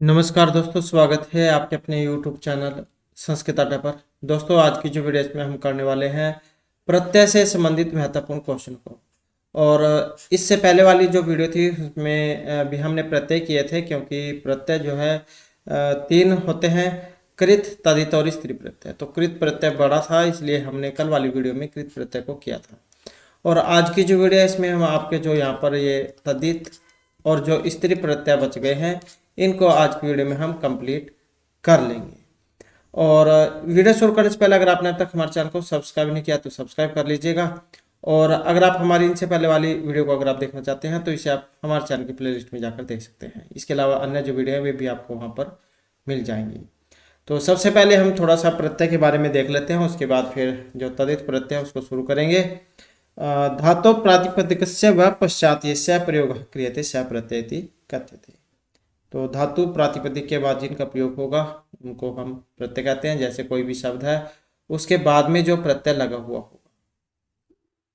नमस्कार दोस्तों, स्वागत है आपके अपने YouTube चैनल संस्कृत अड्डा पर। दोस्तों, आज की जो वीडियो इसमें हम करने वाले हैं प्रत्यय से संबंधित महत्वपूर्ण क्वेश्चन को। और इससे पहले वाली जो वीडियो थी उसमें भी हमने प्रत्यय किए थे, क्योंकि प्रत्यय जो है तीन होते हैं: कृत, तदित और स्त्री प्रत्यय। तो कृत प्रत्यय बड़ा था, इसलिए हमने कल वाली वीडियो में कृत प्रत्यय को किया था। और आज की जो वीडियो है इसमें हम आपके जो यहाँ पर ये तद्धित और जो स्त्री प्रत्यय बच गए हैं, इनको आज की वीडियो में हम कंप्लीट कर लेंगे। और वीडियो शुरू करने से पहले अगर आपने अब तक हमारे चैनल को सब्सक्राइब नहीं किया तो सब्सक्राइब कर लीजिएगा। और अगर आप हमारी इनसे पहले वाली वीडियो को अगर आप देखना चाहते हैं तो इसे आप हमारे चैनल की प्लेलिस्ट में जाकर देख सकते हैं। इसके अलावा अन्य जो वीडियो है वे भी आपको वहाँ पर मिल जाएंगी। तो सबसे पहले हम थोड़ा सा प्रत्यय के बारे में देख लेते हैं, उसके बाद फिर जो तदित प्रत्यय है उसको शुरू करेंगे। धातु प्रातिपदिकस्य व पश्चात्यस्य प्रयोग क्रियते स प्रत्यय कथ्यते। तो धातु प्रातिपदिक के बाद जिनका प्रयोग होगा उनको हम प्रत्यय कहते हैं। जैसे कोई भी शब्द है उसके बाद में जो प्रत्यय लगा हुआ होगा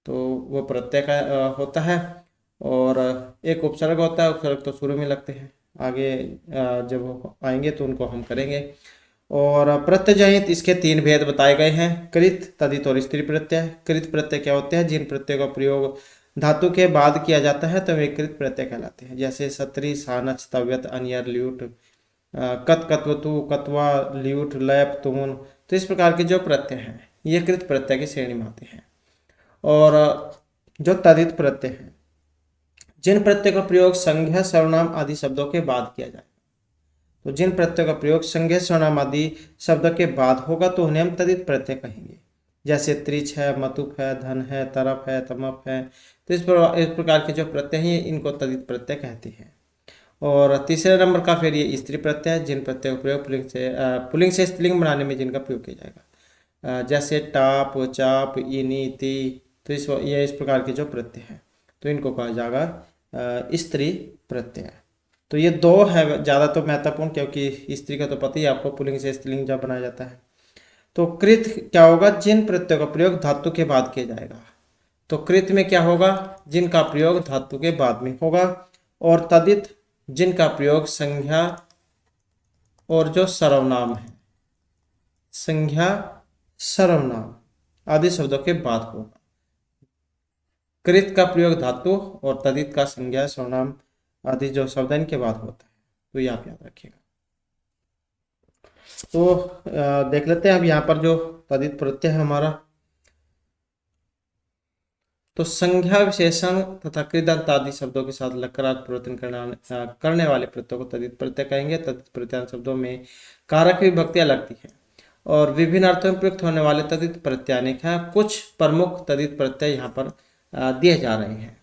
तो वो प्रत्यय का होता है। और एक उपसर्ग होता है, उपसर्ग तो शुरू में लगते हैं, आगे जब आएंगे तो उनको हम करेंगे। और प्रत्यय जनित इसके तीन भेद बताए गए हैं: कृत, तदित और स्त्री प्रत्यय। कृत प्रत्यय क्या होते हैं? जिन प्रत्यय का प्रयोग धातु के बाद किया जाता है तो वे कृत प्रत्यय कहलाते हैं। जैसे सत्री, सानच, तव्यत, अनियर, ल्यूट, कत, कत्वतु, कत्वा, ल्यूट, लैप, तुमुन। तो इस प्रकार के जो प्रत्यय हैं ये कृत प्रत्यय की श्रेणी में आते हैं। और जो तदित प्रत्यय हैं, जिन प्रत्यय का प्रयोग संज्ञा, सर्वनाम आदि शब्दों के बाद किया जाए, तो जिन प्रत्ययों का प्रयोग संज्ञा, सर्वनाम आदि शब्द के बाद होगा तो उन्हें हम तदित प्रत्यय कहेंगे। जैसे त्रिच है, मतुप है, धन है, तरफ है, तमप है। तो इस प्रकार के जो प्रत्यय हैं इनको तदित प्रत्यय कहते हैं। और तीसरे नंबर का फिर ये स्त्री प्रत्यय है, जिन प्रत्ययों का प्रयोग पुल्लिंग से स्त्रीलिंग बनाने में जिनका प्रयोग किया जाएगा। जैसे टाप, चाप, इनी, ती। तो इस प्रकार के जो प्रत्यय हैं तो इनको कहा जाएगा स्त्री प्रत्यय। तो ये दो है ज़्यादा तो महत्वपूर्ण, क्योंकि स्त्री का तो पता ही आपको, पुल्लिंग से स्त्रीलिंग जब बनाया जाता है। तो कृत क्या होगा? जिन प्रत्ययों का प्रयोग धातु के बाद किया जाएगा। तो कृत में क्या होगा? जिनका प्रयोग धातु के बाद में होगा। और तदित जिनका प्रयोग संज्ञा और जो सर्वनाम है, संज्ञा, सर्वनाम आदि शब्दों के बाद होगा। कृत का प्रयोग धातु और तदित का संज्ञा, सर्वनाम आदि जो शब्द है इनके बाद होता है। तो ये आप याद रखिएगा। तो देख लेते हैं अब यहाँ पर जो तदित प्रत्यय है हमारा। तो संज्ञा, विशेषण तथा कृदंत आदि शब्दों के साथ लकारार्थ परिवर्तन करने वाले प्रत्ययों को तदित प्रत्यय कहेंगे। तदित प्रत्यय शब्दों में कारक विभक्तियां लगती हैं और विभिन्न अर्थों में प्रयुक्त होने वाले तदित प्रत्यय अनेक हैं। कुछ प्रमुख तदित प्रत्यय यहाँ पर दिए जा रहे हैं।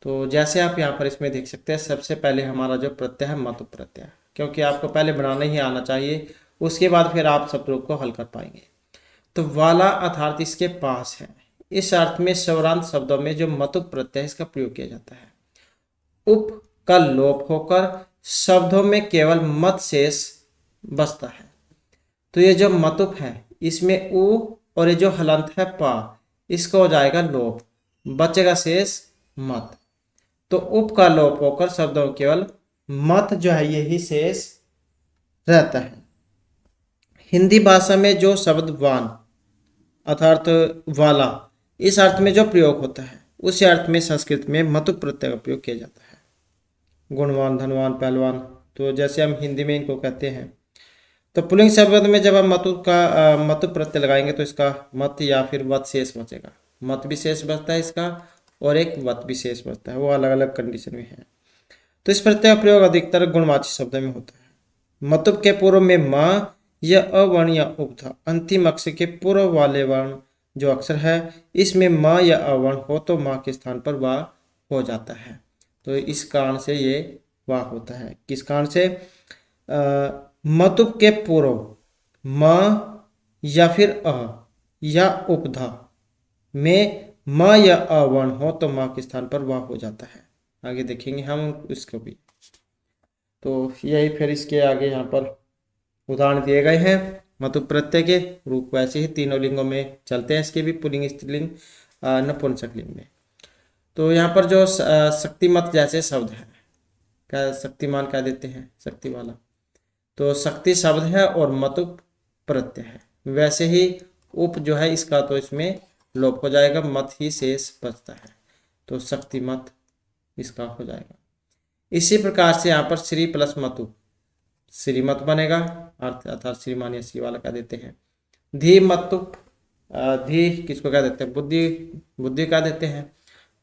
तो जैसे आप यहाँ पर इसमें देख सकते हैं, सबसे पहले हमारा जो प्रत्यय है मतु प्रत्यय, क्योंकि आपको पहले बनाना ही आना चाहिए, उसके बाद फिर आप शब्दों को हल कर पाएंगे। तो वाला अर्थात इसके पास है, इस अर्थ में स्वरांत शब्दों में जो मतु प्रत्यय इसका प्रयोग किया जाता है। उप का लोप होकर शब्दों में केवल मत शेष बचता है। तो ये जो मतुप है इसमें उ और ये जो हलंत है पा, इसका हो जाएगा लोप, बचेगा शेष मत। तो उप का लोप होकर शब्दों में केवल मत जो है यही शेष रहता है। हिंदी भाषा में जो शब्द वान अर्थात वाला इस अर्थ में जो प्रयोग होता है, उसी अर्थ में संस्कृत में मतु प्रत्यय का प्रयोग किया जाता है। गुणवान, धनवान, पहलवान। तो जैसे हम हिंदी में इनको कहते हैं, तो पुल्लिंग शब्द में जब हम मतु प्रत्यय लगाएंगे तो इसका मत या फिर वत शेष बचेगा। मत भी शेष बचता है इसका और एक वत भी शेष बचता है, वो अलग अलग कंडीशन में है। तो इस प्रत्यय का प्रयोग अधिकतर गुणवाची शब्द में होता है। मतुप के पूर्व में म या अवर्ण या उपधा, अंतिम अक्षर के पूर्व वाले वर्ण जो अक्षर है इसमें म या अवर्ण हो तो माँ के स्थान पर वाह हो जाता है। तो इस कारण से ये वाह होता है। किस कारण से? मतुप के पूर्व म या फिर अ या उपधा में म या अवर्ण हो तो माँ के स्थान पर वाह हो जाता है। आगे देखेंगे हम इसको भी। तो यही फिर इसके आगे यहाँ पर उदाहरण दिए गए हैं मतु प्रत्यय के रूप। वैसे ही तीनों लिंगों में चलते हैं, इसके भी पुल्लिंग, स्त्रीलिंग, नपुंसकलिंग में। तो यहाँ पर जो शक्तिमत जैसे शब्द है, क्या शक्तिमान कह देते हैं, शक्ति वाला। तो शक्ति शब्द है और मतुप प्रत्यय है। वैसे ही उप जो है इसका तो इसमें लोप हो जाएगा, मत ही शेष बचता है, तो शक्तिमत इसका हो जाएगा। इसी प्रकार से यहाँ पर श्री प्लस मतु श्रीमत बनेगा, अर्थात श्रीमान या श्री वाला कह देते हैं। धी मतुप धी किसको कह देते हैं, बुद्धि, बुद्धि कह देते हैं,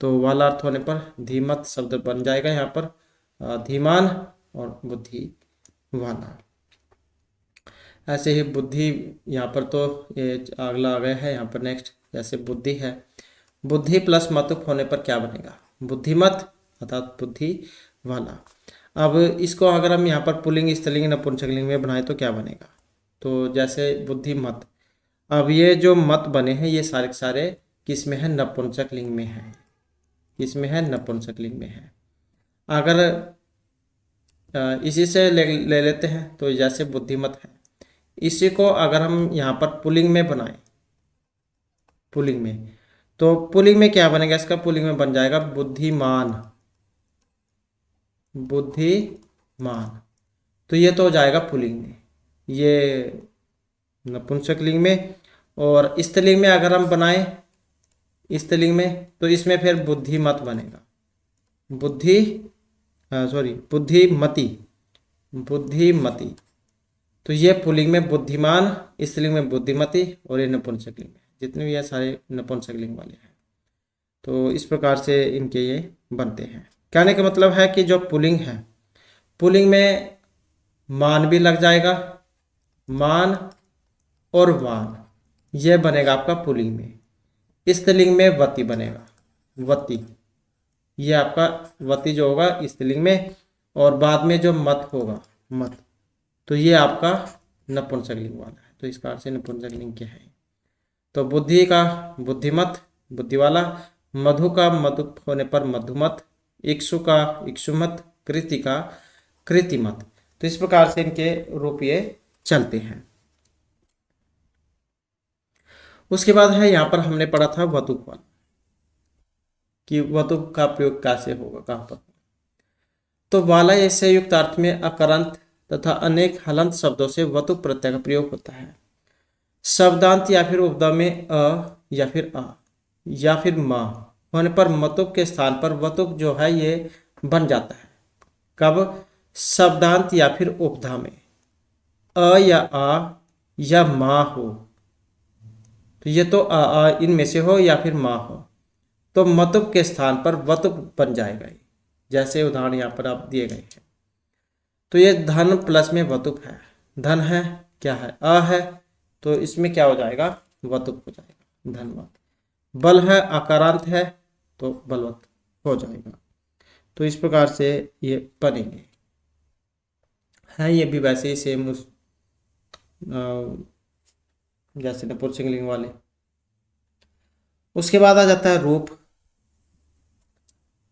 तो वाला अर्थ होने पर धीमत शब्द बन जाएगा यहाँ पर धीमान और बुद्धि वाला। ऐसे ही बुद्धि यहाँ पर तो ये अगला आ गया है यहाँ पर नेक्स्ट, जैसे बुद्धि है, बुद्धि प्लस मतुप होने पर क्या बनेगा, बुद्धिमत अर्थात बुद्धि वाला। अब इसको अगर हम यहाँ पर पुल्लिंग स्त्रीलिंग नपुंसकलिंग में बनाए तो क्या बनेगा, तो जैसे बुद्धिमत, अब ये जो मत बने हैं ये सारे के सारे किस में है, नपुंसकलिंग में है, किसमें है, नपुंसकलिंग में है। अगर इसी से ले लेते हैं तो जैसे बुद्धिमत है, इसी को अगर हम यहाँ पर पुल्लिंग में बनाएं, पुल्लिंग में, तो पुल्लिंग में क्या बनेगा, इसका पुल्लिंग में बन जाएगा बुद्धिमान, बुद्धिमान। तो ये तो हो जाएगा पुल्लिंग में, ये नपुंसकलिंग में। और स्त्रीलिंग में अगर हम बनाएं, स्त्रीलिंग में, तो इसमें फिर बुद्धिमत बनेगा, बुद्धिमती, बुद्धिमती। तो ये पुल्लिंग में बुद्धिमान, स्त्रीलिंग में बुद्धिमती, और ये नपुंसकलिंग में, जितने भी ये सारे नपुंसकलिंग वाले हैं। तो इस प्रकार से इनके ये बनते हैं। कहने का मतलब है कि जो पुल्लिंग है, पुल्लिंग में मान भी लग जाएगा, मान और वान, ये बनेगा आपका पुल्लिंग में। स्त्रीलिंग में वती बनेगा, वती, ये आपका वती जो होगा स्त्रीलिंग में, और बाद में जो मत होगा, मत, तो ये आपका नपुंसकलिंग वाला है। तो इस प्रकार से नपुंसकलिंग क्या है, तो बुद्धि का बुद्धिमत, बुद्धि वाला, मधु का मधुप होने पर मधुमत, इक्षु का इक्षुमत, कृति का कृतिमत। तो इस प्रकार से इनके रूप ये चलते हैं। उसके बाद है यहाँ पर हमने पढ़ा था वतुक वाला, कि वतुक का प्रयोग कैसे होगा, कहाँ पर। तो वाला ऐसे युक्त अर्थ में अकरंत तथा अनेक हलंत शब्दों से वतुक प्रत्यय का प्रयोग होता है। शब्दांत या फिर उपदा में अ या फिर आ या फिर मा होने पर मतुक के स्थान पर वतुक जो है ये बन जाता है। कब, शब्दांत या फिर उपधा में अ या आ या मा हो, तो ये तो आ इनमें से हो या फिर मा हो, तो मतुक के स्थान पर वतुक बन जाएगा। जैसे उदाहरण यहाँ पर आप दिए गए हैं। तो ये धन प्लस में वतुक है, धन है, क्या है, अ है, तो इसमें क्या हो जाएगा, वतुक हो जाएगा, धनवत। बल है, अकारांत है, तो बलवत हो जाएगा। तो इस प्रकार से ये बनेंगे हैं, ये भी वैसे ही सेम जैसे नपुंसकलिंग वाले। उसके बाद आ जाता है रूप।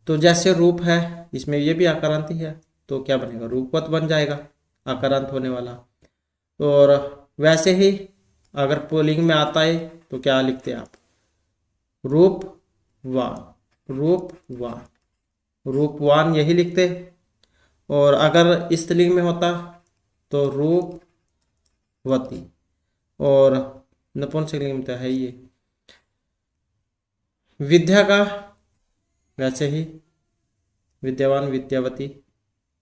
तो जैसे रूप है, इसमें ये भी आकारांत ही है, तो क्या बनेगा, रूपवत बन जाएगा, आकारांत होने वाला। और वैसे ही अगर पुल्लिंग में आता है तो क्या लिखते हैं आप, रूपवान, रूपवान, रूपवान यही लिखते। और अगर स्त्रीलिंग में होता तो रूपवती, और नपुंसकलिंग में तो है ये। विद्या का वैसे ही विद्यावान, विद्यावती,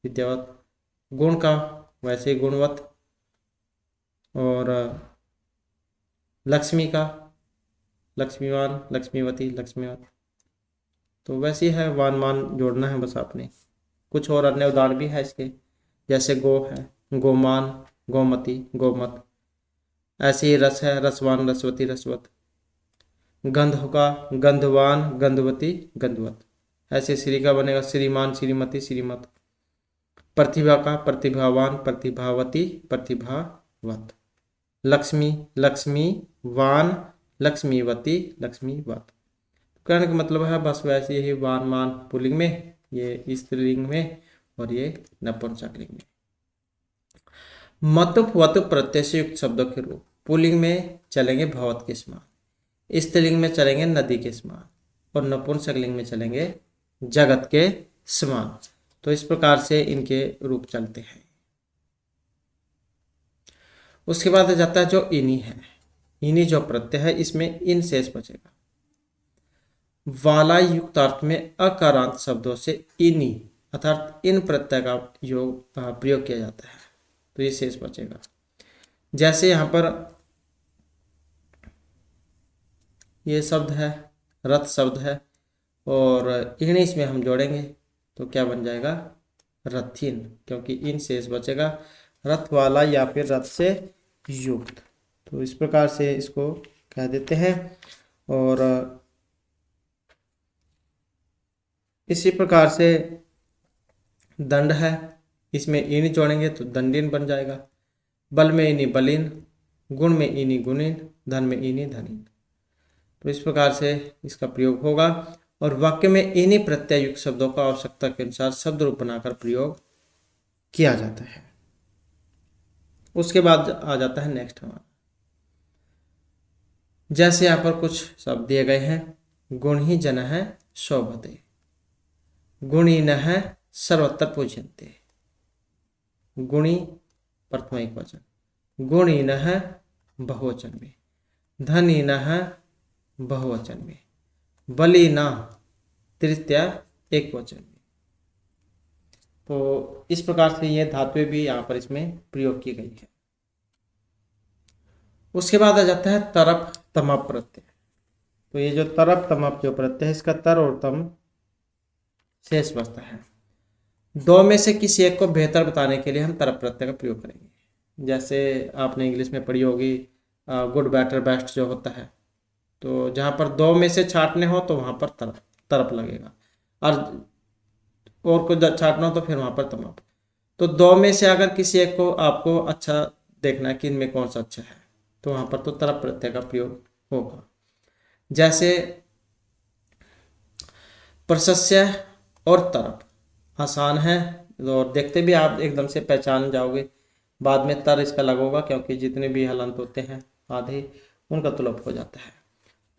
विद्यावत। गुण का वैसे ही गुणवत, और लक्ष्मी का लक्ष्मीवान, लक्ष्मीवती, लक्ष्मीवत। तो वैसे ही है, वान मान जोड़ना है बस आपने। कुछ और अन्य उदाहरण भी है इसके, जैसे गो है, गोमान, गोमती, गोमत। ऐसे ही रस है, रसवान, रसवती, रसवत। गंध का गंधवान, गंधवती, गंधवत। ऐसे श्री का बनेगा श्रीमान, श्रीमती, श्रीमत। प्रतिभा का प्रतिभावान, प्रतिभावती, प्रतिभावत। लक्ष्मी, लक्ष्मीवान, लक्ष्मीवती, लक्ष्मीवत। कहने का मतलब है बस वैसे ही वान मान पुल्लिंग में, ये स्त्रीलिंग में, और ये नपुंसकलिंग में। मतुप वतुप प्रत्यय से युक्त शब्दों के रूप पुल्लिंग में चलेंगे भवत के समान, स्त्रीलिंग में चलेंगे नदी के समान, और नपुंसकलिंग में चलेंगे जगत के समान। तो इस प्रकार से इनके रूप चलते हैं। उसके बाद आ जाता है जो इनी है, इनी जो प्रत्यय है इसमें इन शेष बचेगा। वाला युक्त अर्थ में अकारांत शब्दों से इनी अर्थात इन प्रत्यय का योग प्रयोग किया जाता है, तो ये शेष बचेगा। जैसे यहाँ पर ये शब्द है, रथ शब्द है, और इन इसमें हम जोड़ेंगे तो क्या बन जाएगा, रथिन, क्योंकि इन शेष बचेगा, रथ वाला या फिर रथ से युक्त। तो इस प्रकार से इसको कह देते हैं। और इसी प्रकार से दंड है, इसमें इन जोड़ेंगे तो दंडिन बन जाएगा। बल में इनी बलिन, गुण में इनी गुणिन, धन में इनी धनिन। तो इस प्रकार से इसका प्रयोग होगा और वाक्य में इन्हीं प्रत्यय युक्त शब्दों का आवश्यकता के अनुसार शब्द रूप बनाकर प्रयोग किया जाता है। उसके बाद आ जाता है नेक्स्ट हमारा, जैसे यहाँ पर कुछ शब्द दिए गए हैं। गुण ही जन है शोभते, गुणी न है सर्वत्र पूजनते। गुणी प्रथम एक वचन, गुणी न है बहुवचन में, धनी न है बहुवचन में, बलि न तृतीया एक वचन में। तो इस प्रकार से ये धातुएं भी यहाँ पर इसमें प्रयोग की गई है। उसके बाद आ जाता है तरप तमप प्रत्यय। तो ये जो तरप तमप जो प्रत्यय है इसका तर और तम शेष बचता है। दो में से किसी एक को बेहतर बताने के लिए हम तरप प्रत्यय का प्रयोग करेंगे। जैसे आपने इंग्लिश में पढ़ी होगी गुड बेटर बेस्ट जो होता है, तो जहाँ पर दो में से छाटने हो तो वहाँ पर तरप लगेगा, और कुछ छाटना हो तो फिर वहाँ पर तमप। तो दो में से अगर किसी एक को आपको अच्छा देखना है कि इनमें कौन सा अच्छा है, तो वहाँ पर तो तरप प्रत्यय का प्रयोग होगा। जैसे प्रशस्य और तरप आसान है, और देखते भी आप एकदम से पहचान जाओगे। बाद में तर इसका लगेगा, क्योंकि जितने भी हलंत होते हैं आधे उनका तुलप हो जाता है।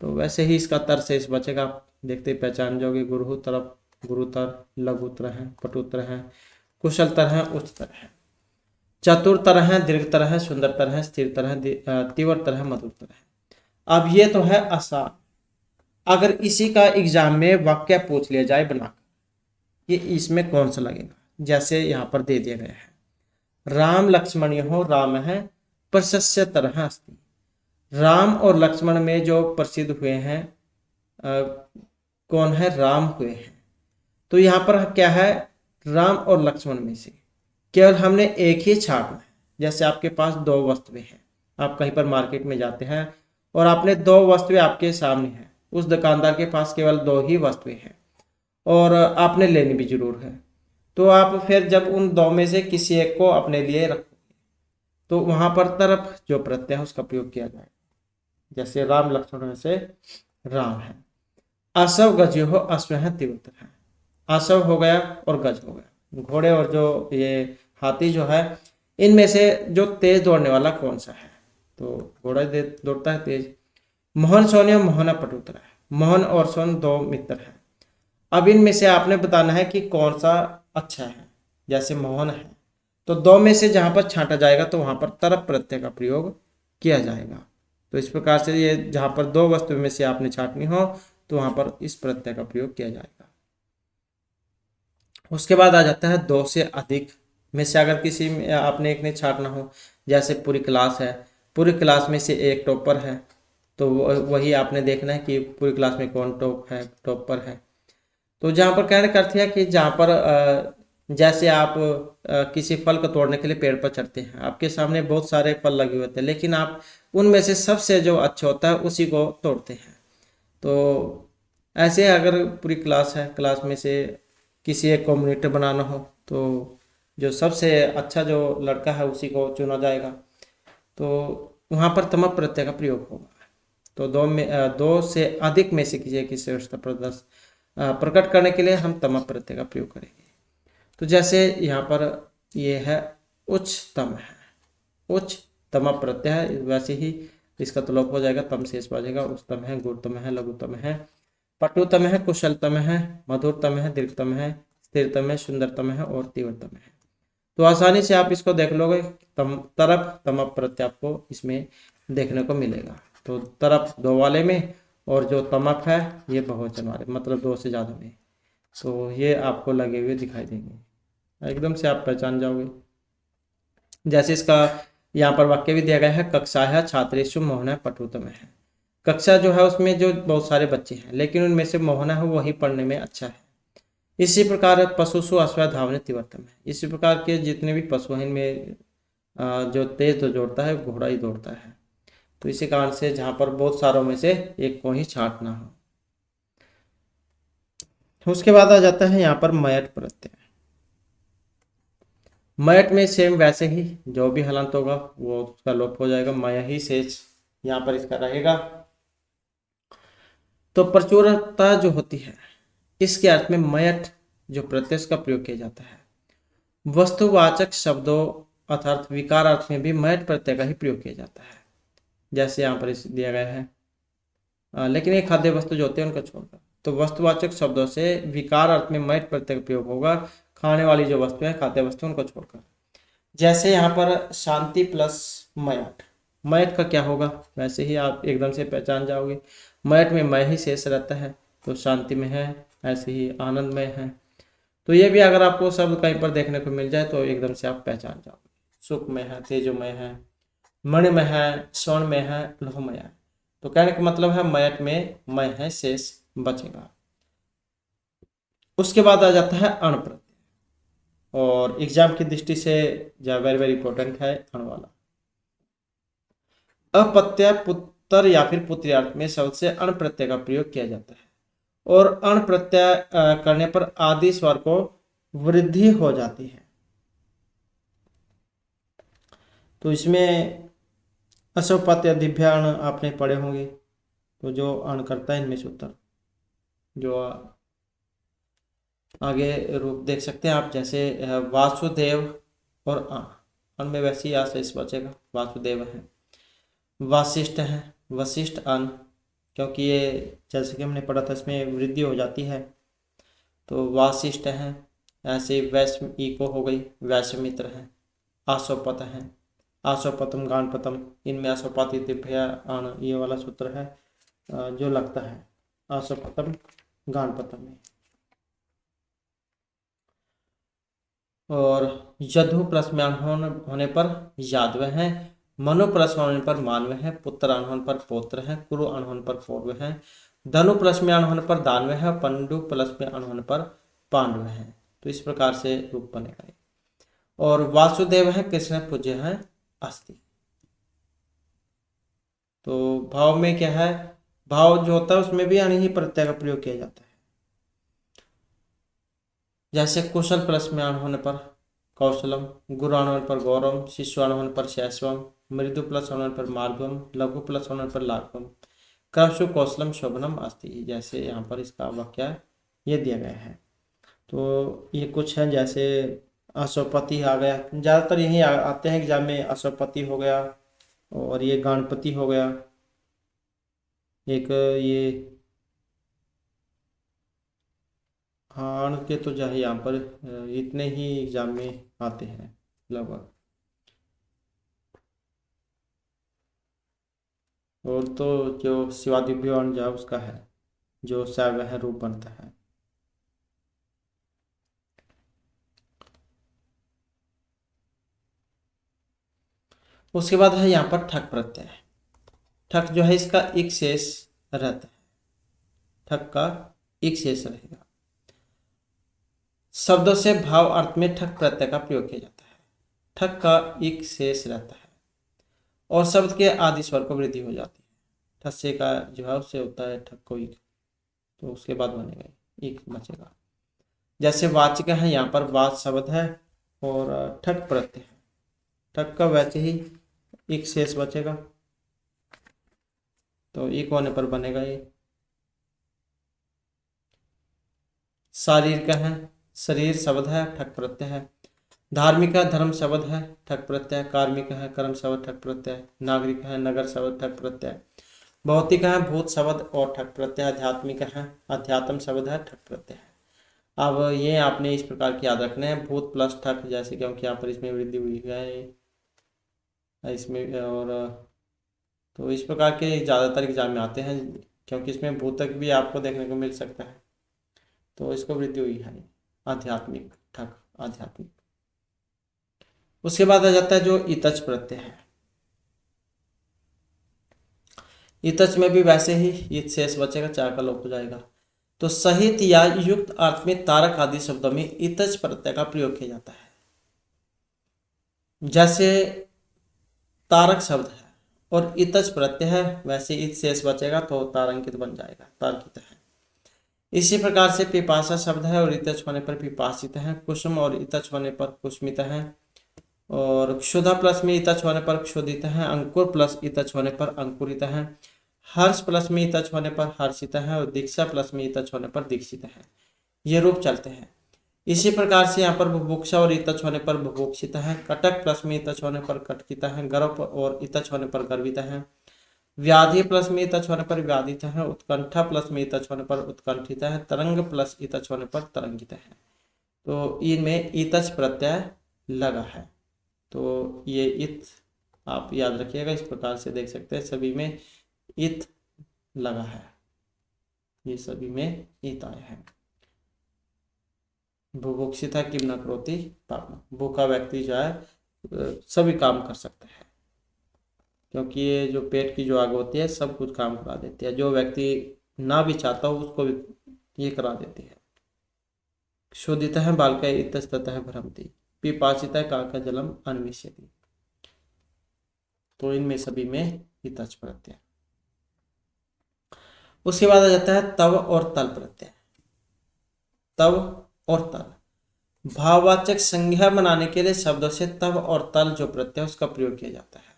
तो वैसे ही इसका तर शेष बचेगा, आप देखते ही पहचान जाओगे। गुरु तरप, गुरुतर, लघुतर है, पटुतर है, कुशलतर है, उच्चतर है, चतुरतर है, दीर्घतर है, सुंदरतर है, स्थिरतर है, तीव्रतर है, मधुरतर है। अब ये तो है आसान। अगर इसी का एग्जाम में वाक्य पूछ लिया जाए बनाकर, ये इसमें कौन सा लगेगा, जैसे यहाँ पर दे दिया गया है, राम लक्ष्मण हो राम है प्रशस्य तरह अस्ति। राम और लक्ष्मण में जो प्रसिद्ध हुए हैं कौन है, राम हुए हैं। तो यहाँ पर क्या है, राम और लक्ष्मण में से केवल हमने एक ही छाटना है। जैसे आपके पास दो वस्तुएं हैं, आप कहीं पर मार्केट में जाते हैं और आपने दो वस्तुएं आपके सामने हैं, उस दुकानदार के पास केवल दो ही वस्तुएं हैं और आपने लेनी भी जरूर है। तो आप फिर जब उन दो में से किसी एक को अपने लिए रखोगे तो वहां पर तरफ जो प्रत्यय है उसका प्रयोग किया जाएगा। जैसे राम लक्ष्मण में से राम है। आसव गज हो अश्व है तीव्र है। आसव हो गया और गज हो गया, घोड़े और जो ये हाथी जो है, इनमें से जो तेज दौड़ने वाला कौन सा है, तो घोड़ा दौड़ता है तेज। मोहन सोने और मोहना पटुतर है। मोहन और सोन दो मित्र हैं। अब इनमें से आपने बताना है कि कौन सा अच्छा है। जैसे मोहन है तो दो में से जहां पर छांटा जाएगा तो वहां पर तरप प्रत्यय का प्रयोग किया जाएगा। तो इस प्रकार से ये जहां पर दो वस्तु में से आपने छांटनी हो तो वहां पर इस प्रत्यय का प्रयोग किया जाएगा। उसके बाद आ जाता है दो से अधिक में से अगर किसी में आपने एक ने छांटना हो। जैसे पूरी क्लास है, पूरी क्लास में से एक टॉपर है, तो वही आपने देखना है कि पूरी क्लास में कौन टॉपर है। तो जहाँ पर कहने का अर्थ है कि जहाँ पर जैसे आप किसी फल को तोड़ने के लिए पेड़ पर चढ़ते हैं, आपके सामने बहुत सारे फल लगे हुए होते हैं, लेकिन आप उनमें से सबसे जो अच्छा होता है उसी को तोड़ते हैं। तो ऐसे अगर पूरी क्लास है, क्लास में से किसी एक को मॉनिटर बनाना हो तो जो सबसे अच्छा जो लड़का है उसी को चुना जाएगा। तो वहाँ पर तमप प्रत्यय का प्रयोग होगा। तो दो से अधिक में से किसी एक की श्रेष्ठता प्रकट करने के लिए हम तमप प्रत्यय का प्रयोग करेंगे। तो जैसे यहाँ पर ये है उच्चतम है, उच्च तमप प्रत्यय है, वैसे ही इसका तुलक हो जाएगा, तम शेष बचेगा। उच्चतम है, गुरुतम है, लघुतम है, पटुतम है, कुशलतम है, मधुरतम है, दीर्घतम है, स्थिरतम है, सुंदरतम है और तीव्रतम है। तो आसानी से आप इसको देख लोगे, तरफ तमप प्रत्यय आपको इसमें देखने को मिलेगा। तो तरफ दो वाले में और जो तमप है ये बहुवचन वाले, मतलब दो से ज़्यादा में। तो ये आपको लगे हुए दिखाई देंगे, एकदम से आप पहचान जाओगे। जैसे इसका यहाँ पर वाक्य भी दिया गया है, कक्षा है छात्रेषु मोहन पठुतम है। कक्षा जो है उसमें जो बहुत सारे बच्चे हैं, लेकिन उनमें से मोहना है वही पढ़ने में अच्छा है। इसी प्रकार पशुषु अश्व धावने तिवर्तम है। इसी प्रकार के जितने भी पशु हैं इनमें जो तेज तो दौड़ता है घोड़ा ही दौड़ता है। तो इसी कारण से जहाँ पर बहुत सारों में से एक को ही छांटना हो। तो उसके बाद आ जाता है यहाँ पर मयट प्रत्यय। मयट में सेम वैसे ही जो भी हलंत होगा वो उसका लोप हो जाएगा, मय ही शेष यहाँ पर इसका रहेगा। तो प्रचुरता जो होती है इसके अर्थ में मयट जो प्रत्यय का प्रयोग किया जाता है। वस्तुवाचक शब्दों अर्थात विकार अर्थ में भी मयट प्रत्यय का ही प्रयोग किया जाता है, जैसे यहाँ पर इस दिया गया है। लेकिन ये खाद्य वस्तु जो होते हैं उनको छोड़कर, तो वस्तुवाचक शब्दों से विकार अर्थ में मयट प्रत्यय का प्रयोग होगा, खाने वाली जो वस्तु है खाद्य वस्तु उनको छोड़कर। जैसे यहाँ पर शांति प्लस मयट, मयट का क्या होगा वैसे ही आप एकदम से पहचान जाओगे। मयट में मय ही शेष रहता है, तो शांति में है, ऐसे ही आनंदमय है। तो ये भी अगर आपको शब्द कहीं पर देखने को मिल जाए तो एकदम से आप पहचान जाओगे। सुखमय है, तेजोमय है, मणिमय है, स्वर्णमय है, लोहमय है। तो कहने का मतलब है मयट में मय है शेष बचेगा। उसके बाद आ जाता है अण प्रत्यय, और एग्जाम की दृष्टि से जो वेरी वेरी इंपॉर्टेंट है अण वाला। अपत्यय पुत्र या फिर पुत्र्यार्थ में शब्द से अण प्रत्यय का प्रयोग किया जाता है, और अण प्रत्यय करने पर आदि स्वर को वृद्धि हो जाती है। तो इसमें असोपत्य दिव्य अण आपने पढ़े होंगे, तो जो अण करता है इनमें से उत्तर जो आगे रूप देख सकते हैं आप, जैसे वासुदेव और अण में वैसे ही आशेष बचेगा, वासुदेव है। वासिष्ठ है, वशिष्ठ अन, क्योंकि ये जैसे कि हमने पढ़ा था इसमें वृद्धि हो जाती है, तो वासिष्ठ है। ऐसे वैश्व ईको हो गई, वैश्वमित्र है। आशोपत है, आशोपतम गानपतम, इनमें आशोपाति दिव्य अण ये वाला सूत्र है जो लगता है आशोपतम गानपतम में। और यदु प्लस में अण होने पर यादव है, मनु प्लस में होने पर मानव है, पुत्र अण होने पर पौत्र है, कुरु अण होने पर पौर्व है, धनु प्लस में अण होने पर दानव है, पंडु प्लस में अण होने पर पांडव है। तो इस प्रकार से रूप बनेगा। और वासुदेव है, कृष्ण पूज्य है, अस्थि। तो भाव में क्या है, भाव जो होता है उसमें भी अण ही प्रत्यय का प्रयोग किया जाता है। जैसे कुशल प्लस में अण होने पर कौशलम, गुरु अण होने पर गौरव, शिशु अण होने पर शैशवम, मृदु प्लस होने पर मार्गम, लघु प्लस होने पर लाघवम, क्रमशु कौशलम शोभनम अस्ति। जैसे यहाँ पर इसका वाक्य ये दिया गया है। तो ये कुछ है, जैसे अश्वपति आ गया, ज़्यादातर यही आते हैं एग्जाम में, अश्वपति हो गया और ये गणपति हो गया, एक ये हाँ के तो जो है यहाँ पर इतने ही एग्जाम में आते हैं लगभग। और तो जो शिवादिव्य जो है उसका है जो सैव है रूप बनता है। उसके बाद है यहाँ पर ठक प्रत्यय। ठक जो है इसका एक शेष रहता है, ठक का एक शेष रहेगा। शब्दों से भाव अर्थ में ठक प्रत्यय का प्रयोग किया जाता है, ठक का एक शेष रहता है और शब्द के आदि स्वर को वृद्धि हो जाती है। ठस्से का जो है उससे होता है ठक को एक, तो उसके बाद बनेगा एक बचेगा। जैसे वाचिक है, यहाँ पर वाच शब्द है और ठक प्रत्यय है, ठक का वैसे ही एक शेष बचेगा, तो एक होने पर बनेगा ये। शारीरिक है, शरीर शब्द है, ठक प्रत्यय है। धार्मिक है, धर्म शब्द है, ठक प्रत्यय। कार्मिक है, कर्म शब्द, ठक प्रत्यय। नागरिक है, नगर शब्द, ठक प्रत्यय। भौतिक है, भूत शब्द और ठक प्रत्यय। आध्यात्मिक है, अध्यात्म शब्द है, ठक प्रत्यय है। अब ये आपने इस प्रकार की याद रखने हैं, भूत प्लस ठक, जैसे क्योंकि यहाँ पर इसमें वृद्धि हुई है इसमें, और तो इस प्रकार के ज़्यादातर एग्जाम में आते हैं, क्योंकि इसमें भूतक भी आपको देखने को मिल सकता है, तो इसको वृद्धि हुई है। आध्यात्मिक ठक, आध्यात्मिक। उसके बाद आ जाता है जो इतच प्रत्यय है। इतच में भी वैसे ही इत शेष बचेगा, चार का लोप हो जाएगा। तो सहित या युक्त अर्थ में तारक आदि शब्दों में इतच प्रत्यय का प्रयोग किया जाता है। जैसे तारक शब्द है और इतच प्रत्यय है, वैसे इत शेष बचेगा तो तारंकित बन जाएगा, तार्कित है। इसी प्रकार से पिपासा शब्द है और इतच होने पर पिपासित है, कुसुम और इतच होने पर कुसुमित है, और क्षुधा प्लस में इतच होने पर क्षुधित है, अंकुर प्लस इतच होने पर अंकुरित है, हर्ष प्लस में इतच होने पर हर्षित है, और दीक्षा प्लस में इतच होने पर दीक्षित है। ये रूप चलते हैं। इसी प्रकार से यहाँ पर बुभुक्षा और इतच होने पर बुभुक्षित है, कटक प्लस में इतच होने पर कटकित है, गर्व और इतच होने पर गर्वित है, व्याधि प्लस में इतच होने पर व्याधित है, उत्कंठा प्लस में इतच होने पर उत्कंठित है, तरंग प्लस इतच होने पर तरंगित है। तो इनमें इतच प्रत्यय लगा है, तो ये इत आप याद रखिएगा, इस प्रकार से देख सकते हैं सभी में इत लगा है, ये सभी में इत आया है। बुभुक्षिता किम न करोति पापम, भूखा व्यक्ति जो है सभी काम कर सकता है, क्योंकि ये जो पेट की जो आग होती है सब कुछ काम करा देती है, जो व्यक्ति ना भी चाहता हो उसको भी ये करा देती है। शोधित है बालक इतस्ततः भ्रमति, पिपासित है काका जलम अन्विष्यति। तो इनमें सभी में इतच प्रत्यय। उसके बाद आ जाता है तव और तल प्रत्यय। तव और तल भाववाचक संज्ञा बनाने के लिए शब्दों से तव और तल जो प्रत्यय उसका प्रयोग किया जाता है,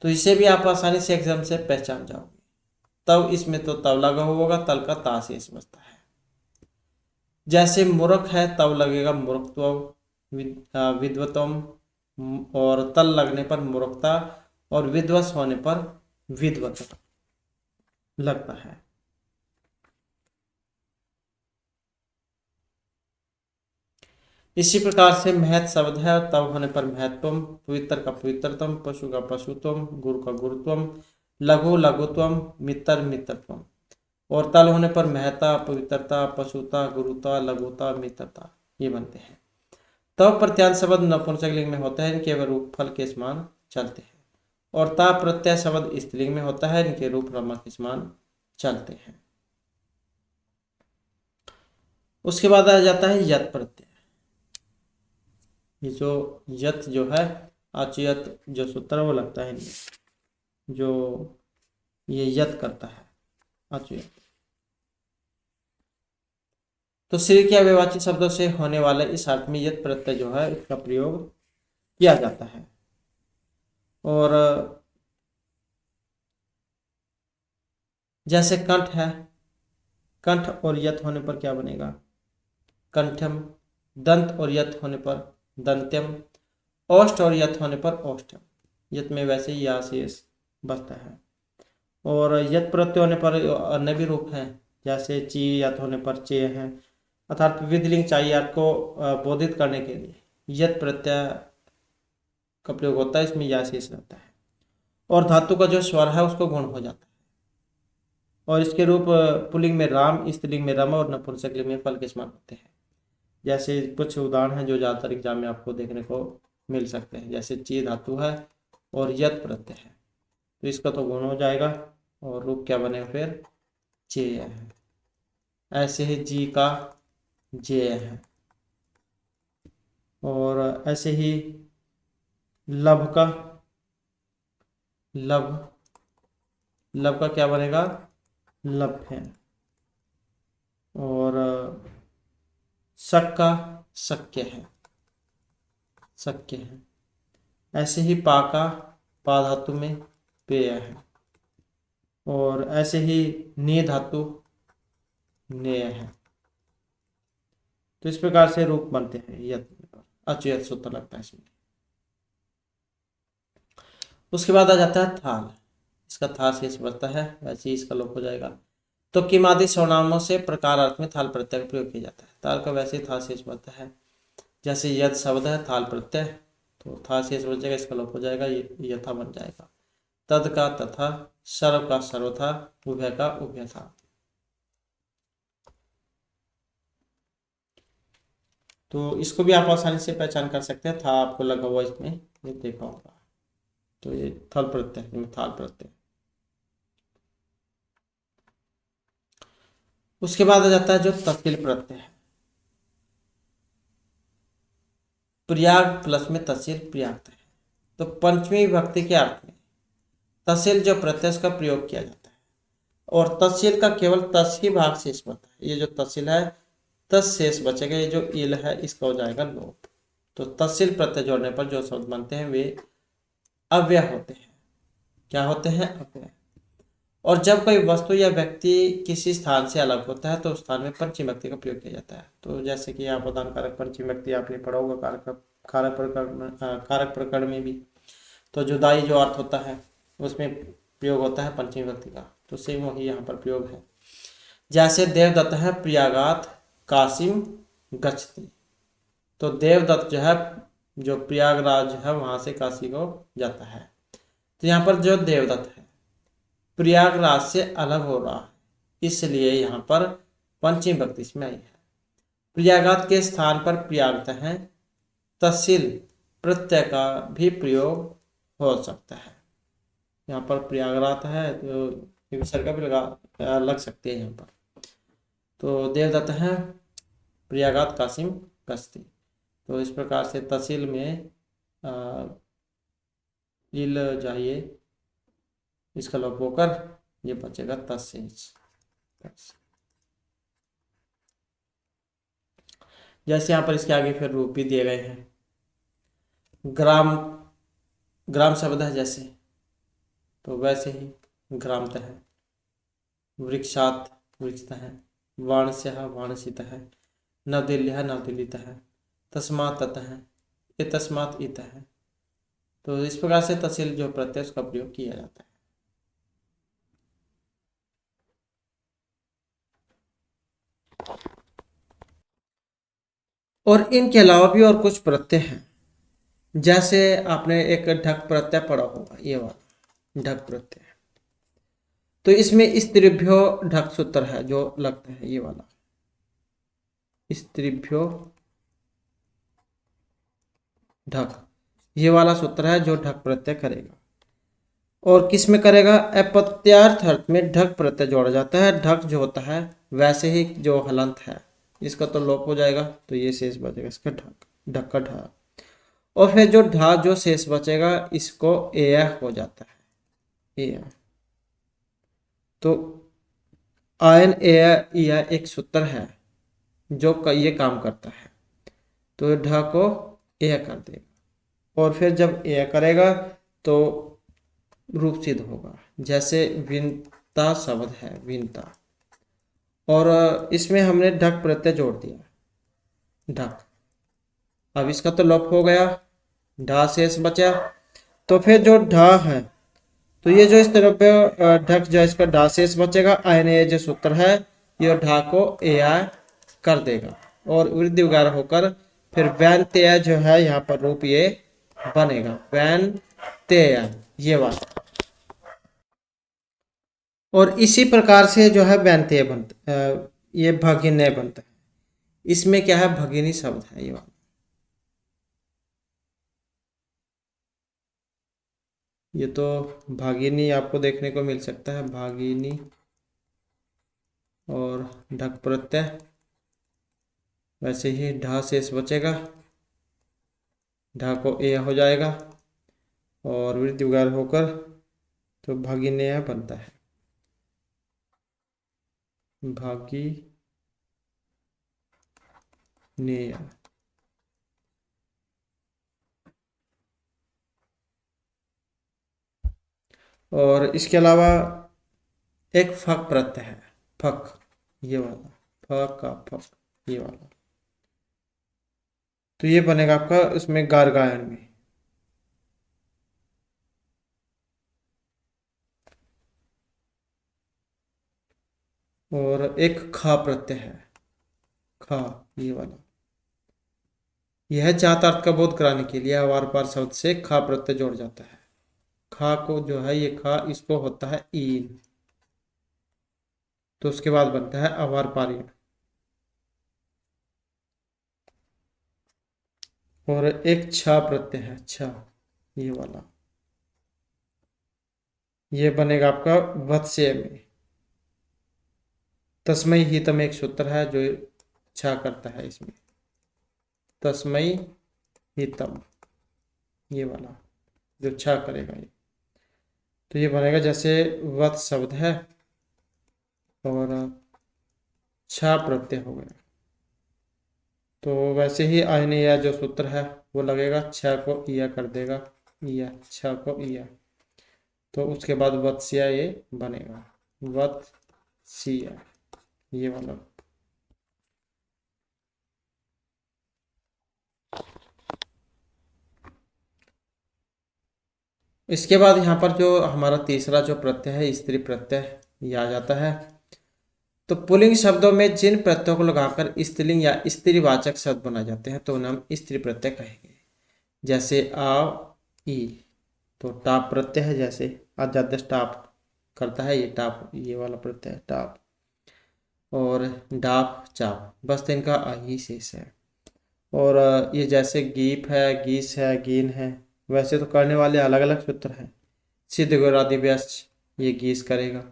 तो इसे भी आप आसानी से एग्जाम से पहचान जाओगे। तव इसमें तो तव लगा होगा, तल का ता शेष बचता है। जैसे मूर्ख है तव लगेगा मूर्खत्व, विद्वतम, और तल लगने पर मूर्खता, और विद्वस होने पर विद्वत लगता है। इसी प्रकार से महत शब्द है, तव होने पर महत्वम, पवित्र का पवित्रतम, पशु का पशुत्वम, गुरु का गुरुत्वम, लघु लघुत्वम, मित्र मित्रत्वम, और तल होने पर महता, पवित्रता, पशुता, गुरुता, लघुता, मित्रता, ये बनते हैं। तव प्रत्यांत शब्द नपुंसकलिंग में होता है, इनके रूप फल के समान चलते हैं, और ता प्रत्यय शब्द स्त्रीलिंग में होता है, इनके रूप रमा के समान चलते हैं। उसके बाद आ जाता है यत प्रत्यय। ये जो यत जो है, आचयत जो सूत्र वो लगता है इनमें, जो ये यत करता है आचयत। तो श्री के अव्यवाची शब्दों से होने वाले इस अर्थ में यत प्रत्यय जो है इसका प्रयोग किया जाता है। और जैसे कंठ है, कंठ और यत होने पर क्या बनेगा, कंठम। दंत और यत होने पर दंत्यम। ओष्ठ और यत होने पर ओष्ठम, यत में वैसे ही या शेष बचता है। और यत प्रत्यय होने पर अन्य भी रूप हैं, जैसे ची यत होने पर चे है, अर्थात विधिलिंग चाहिए आपको बोधित करने के लिए यत प्रत्यय का प्रयोग होता है, इसमें या शेष रहता है। और धातु का जो स्वर है उसको गुण हो जाता है, और इसके रूप पुल्लिंग में राम, स्त्रीलिंग में रम, और नपुंसकलिंग में फल के समान होते हैं। जैसे कुछ उदाहरण हैं जो ज़्यादातर एग्जाम में आपको देखने को मिल सकते हैं, जैसे ची धातु है और यत प्रत्यय है, तो इसका तो गुण हो जाएगा, और रूप क्या बनेगा फिर चे है। ऐसे ही जी का जे है, और ऐसे ही लब का लब, लब का क्या बनेगा लब है। और शक का शक्य है, शक्य है। ऐसे ही पा का पा धातु में पेय है, और ऐसे ही ने धातु नेय है। तो इस प्रकार से रूप बनते हैं यत पर, अचयत सूत्र लगता है इसमें। उसके बाद आ जाता है थाल, इसका था शेष बचता है, वैसे ही इसका लोप हो जाएगा। तो किमादि सर्वनामों से प्रकार अर्थ में थाल प्रत्यय का प्रयोग किया जाता है। ताल का वैसे ही था शेष बनता है। जैसे यद शब्द है थाल प्रत्यय, तो था शेष बन जाएगा, इसका लोप हो जाएगा, यथा बन जाएगा। तद का तथा, सर्व का सर्वथा, उभय का उभय था। तो इसको भी आप आसानी से पहचान कर सकते हैं, था आपको लगा हुआ इसमें, ये देखा होगा। तो ये थल प्रत्यय, थाल प्रत्यय। उसके बाद आ जाता है जो तत्किल प्रत्यय है। प्रयाग प्लस में तहसील प्रयाग है। तो पंचमी विभक्ति के अर्थ में तहसील जो प्रत्यय का प्रयोग किया जाता है, और तहसील का केवल तस ही भाग शेष बचा है। ये जो तहसील है तस शेष बचेगा, ये जो इल है इसका हो जाएगा लोप। तो तहसील प्रत्यय जोड़ने पर जो शब्द बनते हैं वे अव्यय होते हैं। क्या होते हैं? अव्यय। और जब कोई वस्तु या व्यक्ति किसी स्थान से अलग होता है तो उस स्थान में पंचमी व्यक्ति का प्रयोग किया जाता है। तो जैसे कि आप प्रधान कारक पंचमी व्यक्ति आपने पढ़ा होगा कारक प्रकरण में भी। तो जुदाई जो अर्थ होता है उसमें प्रयोग होता है पंचमी व्यक्ति का, तो सेम वही यहाँ पर प्रयोग है। जैसे देवदत्त है प्रयागात कासिम गच्छति। तो देवदत्त जो है, जो प्रयागराज है वहां से काशी को जाता है। तो यहाँ पर जो देवदत्त है प्रयागराज से अलग हो रहा है, इसलिए यहाँ पर पंचमी विभक्ति इसमें आई है। प्रयागात के स्थान पर प्रयागत है, तहसील प्रत्यय का भी प्रयोग हो सकता है। यहाँ पर प्रयागरात है तो विसर्ग का भी लग सकते हैं यहाँ पर। तो देवदत्त है प्रयागात कासिम गश्ती। तो इस प्रकार से तहसील में इल जाइए, इसका लोप होकर ये बचेगा तहसील। जैसे यहाँ पर इसके आगे फिर रूप भी दिए गए हैं। ग्राम, ग्राम शब्द है जैसे, तो वैसे ही ग्रामत है। वृक्षात वृक्षत है। वाणस्य वाणसित है। नवदिल्ली नवदिल्लित है। तस्मात तत है। ये तस्मात इत है। तो इस प्रकार से तहसील जो प्रत्यय उसका प्रयोग किया जाता है। और इनके अलावा भी और कुछ प्रत्यय हैं। जैसे आपने एक ढक प्रत्यय पढ़ा होगा, ये वाला ढक प्रत्यय। तो इसमें स्त्रीभ्यो ढक सूत्र है जो लगता है, ये वाला स्त्रीभ्यो ढक, ये वाला सूत्र है जो ढक प्रत्यय करेगा। और किस में करेगा? अपत्यार्थ अर्थ में ढक प्रत्यय जोड़ा जाता है। ढक जो होता है वैसे ही जो हलंत है इसका तो लोप हो जाएगा, तो ये शेष बचेगा इसका ढक, ढक का ढा। और फिर जो ढा जो शेष बचेगा इसको एय हो जाता है, एय। तो आयन एय एक सूत्र है जो ये काम करता है। तो ढ को एय कर देगा, और फिर जब एय करेगा तो रूप सिद्ध होगा। जैसे विनता शब्द है, विनता, और इसमें हमने ढक प्रत्यय जोड़ दिया, ढक। अब इसका तो लोप हो गया, ढा शेष बचा। तो फिर जो ढा है, तो ये जो इस तरफ पे ढक जो इसका ढा शेष बचेगा, आयन ये जो सूत्र है ये ढा को ए कर देगा, और वृद्धि वगैरह होकर फिर वैन तेय जो है यहाँ पर रूप ये बनेगा, वैन तेय, ये बात। और इसी प्रकार से जो है व्यंत्यय बनता, ये भगिन्य बनता है। इसमें क्या है? भगिनी शब्द है ये वाला। ये तो भागिनी आपको देखने को मिल सकता है, भागिनी। और ढक प्रत्यय वैसे ही ढा शेष बचेगा, ढा को ए हो जाएगा, और वृद्धि वगैरह होकर तो भागिन्य बनता है, भागी नेय। और इसके अलावा एक फक प्रत्यय है, फक, ये वाला, फक का फक, ये वाला। तो ये बनेगा आपका उसमें गार्गायन में। और एक खा प्रत्यय है, खा, ये वाला। यह जात अर्थ का बोध कराने के लिए अवार पार शब्द से खा प्रत्यय जोड़ जाता है। खा को जो है, ये खा, इसको होता है ईन, तो उसके बाद बनता है अवार पार। और एक छा प्रत्यय है, छा, ये वाला। ये बनेगा आपका वत्स्य में। तस्मय हितम एक सूत्र है जो छा करता है इसमें, तस्मय हितम, ये वाला जो छा करेगा ये। तो ये बनेगा जैसे वत शब्द है और छा प्रत्यय हो गया, तो वैसे ही आयने या जो सूत्र है वो लगेगा, छ को इया कर देगा, इया, छ को इया, तो उसके बाद वत्स्या ये बनेगा, वत्स्या, ये वाला। इसके बाद यहाँ पर जो हमारा तीसरा जो प्रत्यय है, स्त्री प्रत्यय, ये आ जाता है। तो पुल्लिंग शब्दों में जिन प्रत्ययों को लगाकर स्त्रीलिंग या स्त्रीवाचक शब्द बनाए जाते हैं तो उन्हें हम स्त्री प्रत्यय कहेंगे। जैसे आ, ई, तो टाप प्रत्यय है, जैसे अजादेश टाप करता है, ये टाप, ये वाला प्रत्यय है टाप। और डाप, चाप, बस तो इनका आ ही शेष है। और ये जैसे गीप है, गीस है, गीन है, वैसे तो करने वाले अलग अलग सूत्र हैं। सिद्ध गौरादि व्यस्त, ये गीस करेगा।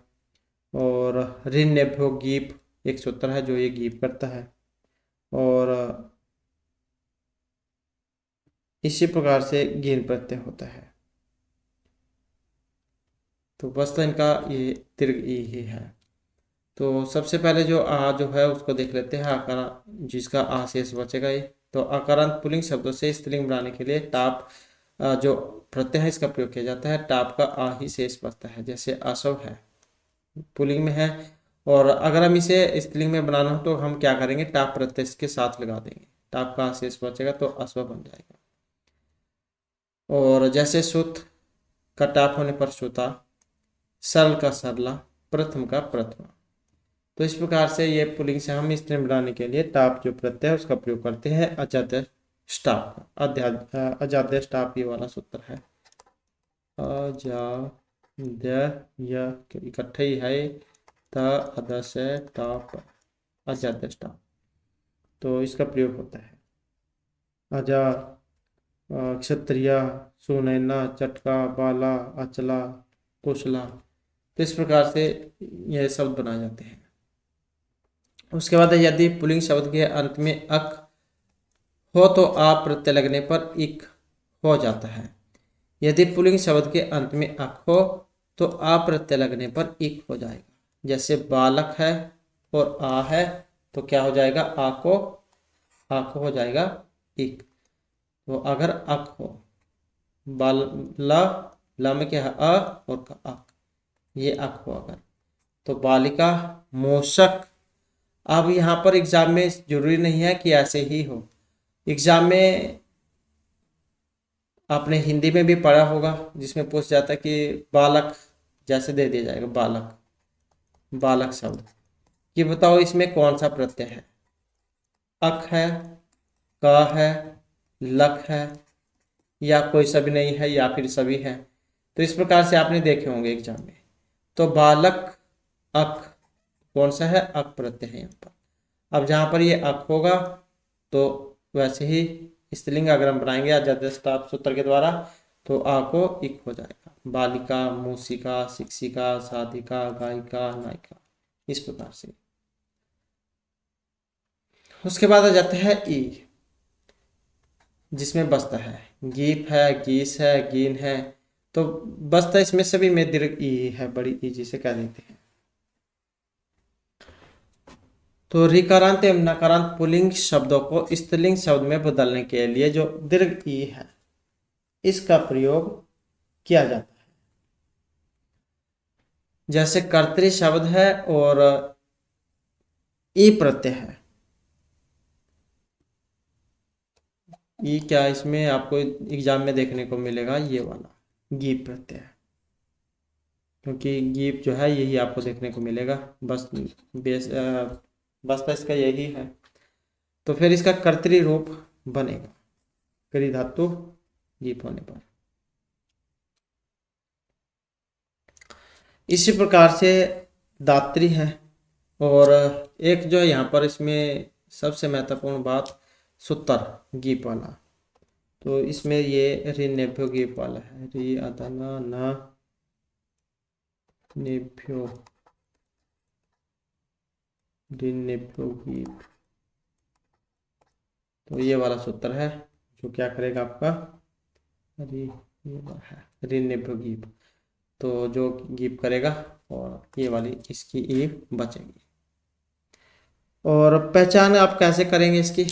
और ऋण नेभ्यो गीप एक सूत्र है जो ये गीप करता है। और इसी प्रकार से गीन प्रत्यय होता है। तो बस तो इनका ये दीर्घ ई ही है। तो सबसे पहले जो आ जो है उसको देख लेते हैं, आकारांत, जिसका आ शेष बचेगा ये। तो आकारांत पुल्लिंग शब्दों से स्त्रीलिंग बनाने के लिए टाप जो प्रत्यय है इसका प्रयोग किया जाता है। टाप का आ ही शेष बचता है, जैसे असव है, पुल्लिंग में है। और अगर हम इसे स्त्रीलिंग में बनाना हो तो हम क्या करेंगे, टाप प्रत्यय के साथ लगा देंगे, टाप का आ शेष बचेगा तो अश्व बन जाएगा। और जैसे सुत का टाप होने पर सुता, सरल का सरला, प्रथम का प्रथमा। तो इस प्रकार से ये पुल्लिंग से हम स्त्रीलिंग बनाने के लिए टाप जो प्रत्यय है उसका प्रयोग करते हैं। अजाद्य स्टाप, अजाद्य स्टाप, ये वाला सूत्र है। अजाद्य, यह इकट्ठे ही है, त अदस टाप, अजाद्य स्टाप, तो इसका प्रयोग होता है। अजा, क्षत्रिय, सुनैना, चटका, बाला, अचला, कुशला, तो इस प्रकार से यह शब्द बनाए जाते हैं। उसके बाद यदि पुल्लिंग शब्द के अंत में अक हो तो आ प्रत्यय लगने पर इक हो जाता है। यदि पुल्लिंग शब्द के अंत में अक हो तो आ प्रत्यय लगने पर इक हो जाएगा। जैसे बालक है और आ है, तो क्या हो जाएगा, आ को हो जाएगा इक। तो अगर अक हो, बाल, ला में क्या है, अ, और का अक, ये अक हो अगर, तो बालिका, मूषक। अब यहाँ पर एग्जाम में जरूरी नहीं है कि ऐसे ही हो। एग्जाम में आपने हिंदी में भी पढ़ा होगा जिसमें पूछ जाता है कि बालक, जैसे दे दिया जाएगा बालक, बालक शब्द, ये बताओ इसमें कौन सा प्रत्यय है, अक है, का है, लक है, या कोई सभी नहीं है, या फिर सभी है। तो इस प्रकार से आपने देखे होंगे एग्जाम में। तो बालक, अक, कौन सा है, अक प्रत्यय है यहाँ पर। अब जहाँ पर ये अक होगा तो वैसे ही स्त्रीलिंग अगर हम बनाएंगे अजाद्य सूत्र के द्वारा तो आ को इक हो जाएगा। बालिका, मूसिका, शिक्षिका, साधिका, गायिका, नायिका, इस प्रकार से। उसके बाद आ जाते हैं ई, जिसमें बसता है गीप है, गीस है, गीन है, तो बसता इसमें सभी में दीर्घ ई है, बड़ी ई जिसे कह देते हैं। तो ऋकारांत एवं नकारांत पुल्लिंग शब्दों को स्त्रीलिंग शब्द में बदलने के लिए जो दीर्घ ई है इसका प्रयोग किया जाता है। जैसे कर्तरी शब्द है और ई प्रत्यय है, ई क्या इसमें आपको एग्जाम में देखने को मिलेगा, ये वाला गी प्रत्यय। क्योंकि गीप जो है यही आपको देखने को मिलेगा। बस बेस बस तो इसका यही है। तो फिर इसका कर्तरी रूप बनेगा करी धातु गीप होने पर। इसी प्रकार से दात्री है। और एक जो यहाँ पर इसमें सबसे महत्वपूर्ण बात सूत्र गीप वाला। तो इसमें ये रि नेभ्यो गीप वाला है। रि अदना न नेभ्यो रि नेभ्यो गीप। तो ये वाला सूत्र है जो क्या करेगा आपका रि है रि नेभ्यो गीप। तो जो गीप करेगा और ये वाली इसकी ई बचेगी। और पहचान आप कैसे करेंगे इसकी?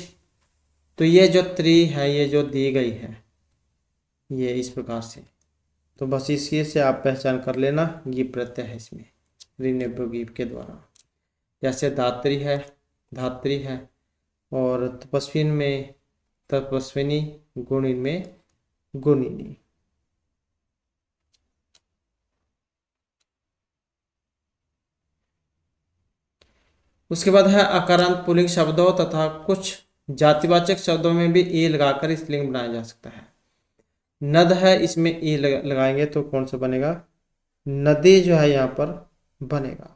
तो ये जो त्रि है ये जो दी गई है ये इस प्रकार से। तो बस इसी से आप पहचान कर लेना गीप प्रत्यय है इसमें ऋनेभ्यो गीप के द्वारा। जैसे धात्री है और तपस्विन में तपस्विनी, गुणिन में गुणिनी। उसके बाद है अकारांत पुल्लिंग शब्दों तथा कुछ जातिवाचक शब्दों में भी ए लगाकर स्त्रीलिंग बनाया जा सकता है। नद है इसमें ए लगाएंगे तो कौन सा बनेगा? नदी जो है यहाँ पर बनेगा।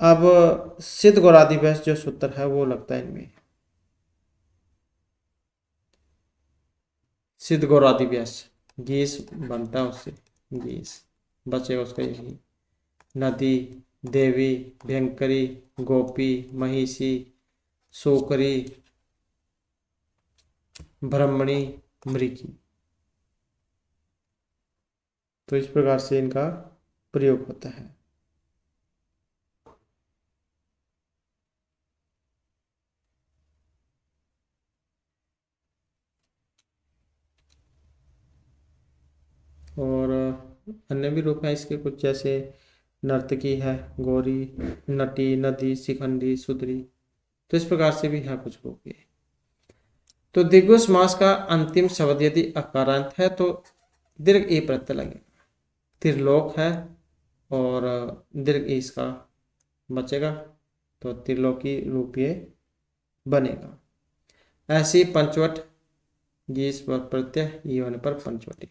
अब सिद्ध गौरादिभ्यास जो सूत्र है वो लगता है इनमें। सिद्ध गौरादिभ्यास गीस बनता है उससे, गीस बचेगा उसका यही। नदी, देवी, भयंकरी, गोपी, महिषी, सोकरी, ब्रह्मणी, मृगी। तो इस प्रकार से इनका प्रयोग होता है। और अन्य भी रूप हैं इसके कुछ, जैसे नर्तकी है, गौरी, नटी, नदी, शिखंडी, सुदरी। तो इस प्रकार से भी है कुछ रूप ये। तो दीर्घ समास का अंतिम शब्द यदि अकारांत है तो दीर्घ ई प्रत्यय लगेगा। त्रिलोक है और दीर्घ ई इसका बचेगा तो त्रिलोकी रूप ये बनेगा। ऐसी पंचवट गीस पर प्रत्यय ई होने पर पंचवटी।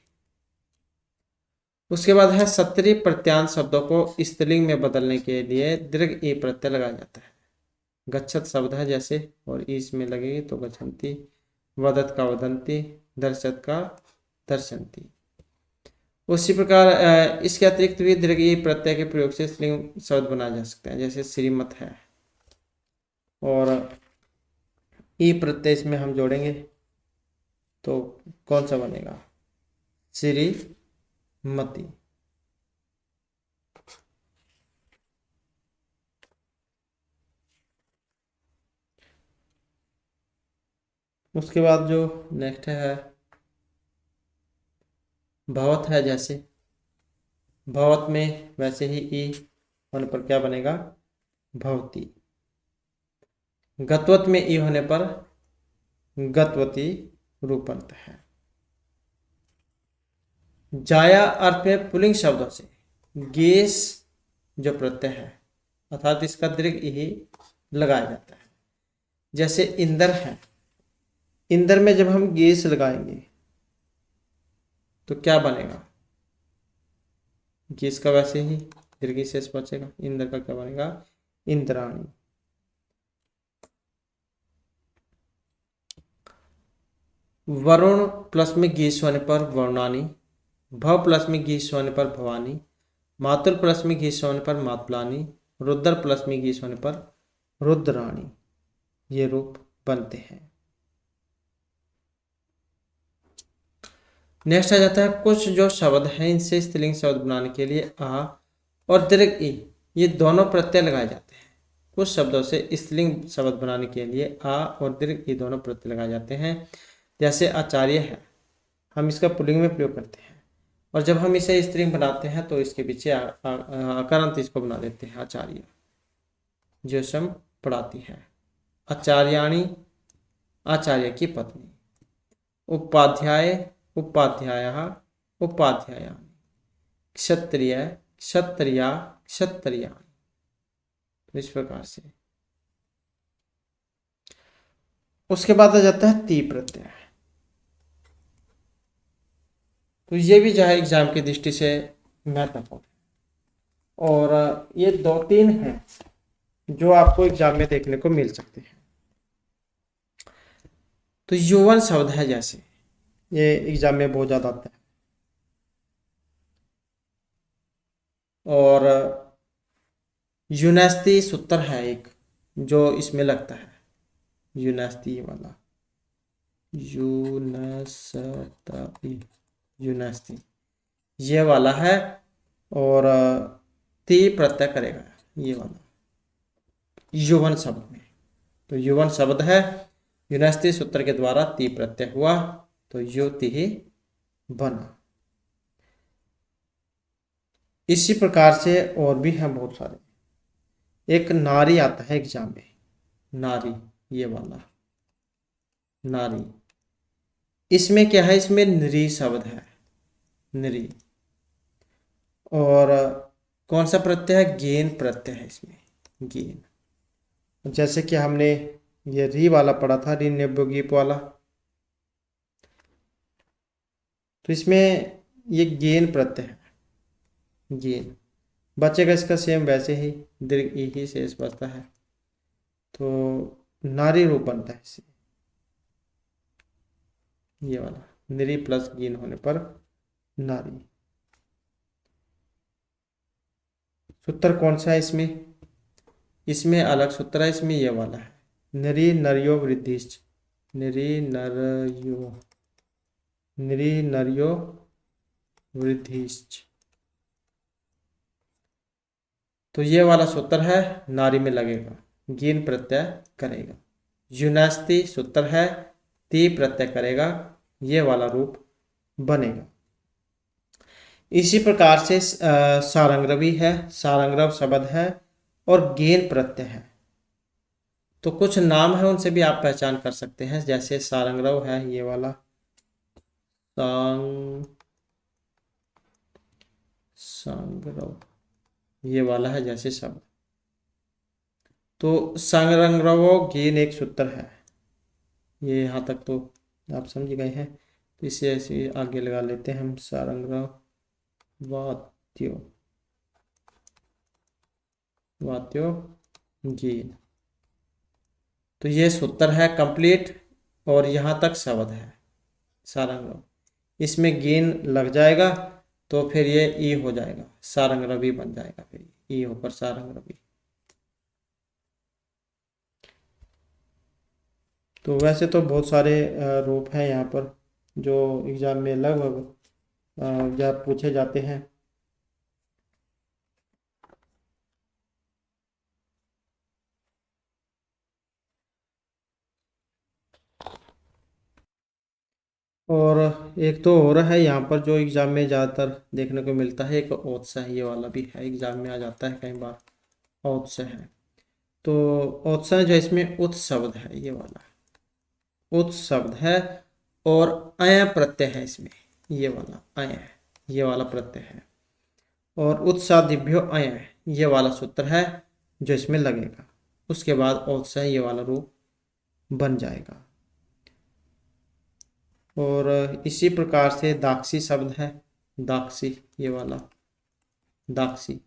उसके बाद है सत्तरी प्रत्यांत शब्दों को स्त्रीलिंग में बदलने के लिए दीर्घ ई प्रत्यय लगाया जाता है। गच्छत शब्द है जैसे और इसमें लगेगी तो गच्छन्ति, वदत का वदंती, दर्शत का दर्शन्ति। उसी प्रकार इसके अतिरिक्त भी दीर्घ ई प्रत्यय के प्रयोग से स्त्रीलिंग शब्द बनाए जा सकते हैं। जैसे श्रीमत है और ई प्रत्यय इसमें हम जोड़ेंगे तो कौन सा बनेगा? श्रीमती। उसके बाद जो नेक्स्ट है भवत है। जैसे भवत में वैसे ही ई होने पर क्या बनेगा? भवती। गतवत में ई होने पर गतवती रूप बनता है। जाया अर्थ में पुल्लिंग शब्दों से गेस जो प्रत्यय है अर्थात इसका दीर्घ ई लगाया जाता है। जैसे इंदर है, इंदर में जब हम गेस लगाएंगे तो क्या बनेगा? गेस का वैसे ही दीर्घ शेष बचेगा। इंदर का क्या बनेगा? इंद्राणी। वरुण प्लस में गीस होने पर वरुणानी, भव प्लस में गीस होने पर भवानी, मातुल प्लस में गीस होने पर मातुलानी, रुद्र प्लस में गीस होने पर रुद्राणी। ये रूप बनते हैं। नेक्स्ट आ जाता है कुछ जो शब्द हैं इनसे स्त्रीलिंग शब्द बनाने के लिए आ और दीर्घ ई ये दोनों प्रत्यय लगाए जाते हैं। कुछ शब्दों से स्त्रीलिंग शब्द बनाने के लिए आ और दीर्घ ई दोनों प्रत्यय लगाए जाते हैं। जैसे आचार्य है, हम इसका पुल्लिंग में प्रयोग करते हैं और जब हम इसे स्त्रीलिंग बनाते हैं तो इसके पीछे अकारांत इसको बना देते हैं आचार्य, जो सम पढ़ाती है। आचार्याणी आचार्य की पत्नी। उपाध्याय उपाध्याय उपाध्यायानी। क्षत्रिय, क्षत्रिया, क्षत्रिया। तो इस प्रकार से। उसके बाद आ जाता है ती प्रत्यय। तो ये भी जो है एग्जाम की दृष्टि से महत्वपूर्ण है। और ये दो तीन हैं जो आपको एग्जाम में देखने को मिल सकते हैं। तो यौवन शब्द है, जैसे ये एग्जाम में बहुत ज्यादा आता है। और यूनास्ती सूत्र है एक जो इसमें लगता है, यूनास्ती वाला, यूनस्ती, यूनास्ती ये वाला है। और ती प्रत्यय करेगा ये वाला यौवन शब्द में। तो यौवन शब्द है, यूनास्ती सूत्र के द्वारा ती प्रत्यय हुआ तो युति ही बना। इसी प्रकार से और भी हैं बहुत सारे। एक नारी आता है एग्जाम में, नारी, ये वाला नारी। इसमें क्या है, इसमें नृ शब्द है, नृ। और कौन सा प्रत्यय है, गेन प्रत्यय है इसमें, गेन। जैसे कि हमने ये री वाला पढ़ा था, ऋण्यभोगीप वाला। तो इसमें ये गेन प्रत्यय है, गेन बचेगा इसका सेम वैसे ही, दीर्घ ई ही शेष बचता है। तो नारी रूप बनता है इससे, ये वाला नृ प्लस गेन होने पर नारी। सूत्र कौन सा है इसमें, इसमें अलग सूत्र है, इसमें ये वाला है, नृ नर्यो वृद्धिश्च, नृ नर्यो, नृ नर्यो वृद्धिश्च। तो ये वाला सूत्र है, नारी में लगेगा, गेन प्रत्यय करेगा। युनास्ती सूत्र है, ती प्रत्यय करेगा, ये वाला रूप बनेगा। इसी प्रकार से सारंग्रवी है, सारंग्रव शब्द है और गेन प्रत्यय है। तो कुछ नाम है उनसे भी आप पहचान कर सकते हैं। जैसे सारंग्रव है ये वाला, सांग्रव, ये वाला है जैसे शब्द। तो सांग्रवो गेन एक सूत्र है, ये यहाँ तक तो आप समझ गए हैं। तो इसे ऐसे आगे लगा लेते हैं हम, सारंग्रव वात्यो, वात्यो गेन। तो ये सूत्र है कंप्लीट और यहाँ तक शब्द है सारंग्रव। इसमें गेन लग जाएगा तो फिर ये ई हो जाएगा, सारंग्रवी बन जाएगा, फिर ई होकर सारंग्रवी। तो वैसे तो बहुत सारे रूप हैं यहाँ पर जो एग्जाम में लगभग जब पूछे जाते हैं। और एक तो और है यहाँ पर जो एग्जाम में ज़्यादातर देखने को मिलता है, एक औत्साह, ये वाला भी है, एग्जाम में आ जाता है कई बार, औत्साह है। तो औत्साह जो है इसमें उत शब्द है, ये वाला उत शब्द है और अय प्रत्यय है इसमें, ये वाला अय, ये वाला प्रत्यय है। और उत्सादिभ्यो अय, ये वाला सूत्र है जो इसमें लगेगा। उसके बाद औत्साह ये वाला रूप बन जाएगा। और इसी प्रकार से दाक्षी शब्द है, दाक्षी, ये वाला दाक्षी,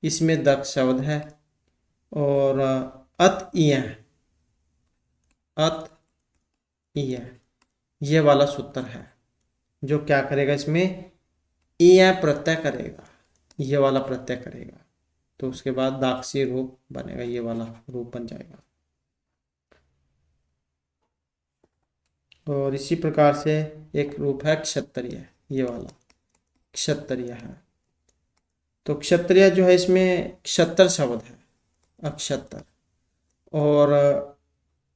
इसमें दक्ष शब्द है। और अत इय, अत इय, ये वाला सूत्र है जो क्या करेगा, इसमें इय प्रत्यय करेगा, ये वाला प्रत्यय करेगा। तो उसके बाद दाक्षी रूप बनेगा, ये वाला रूप बन जाएगा। और इसी प्रकार से एक रूप है क्षत्रिय, ये वाला क्षत्रिय है। तो क्षत्रिय जो है इसमें क्षत्र शब्द है, अक्षत्र, और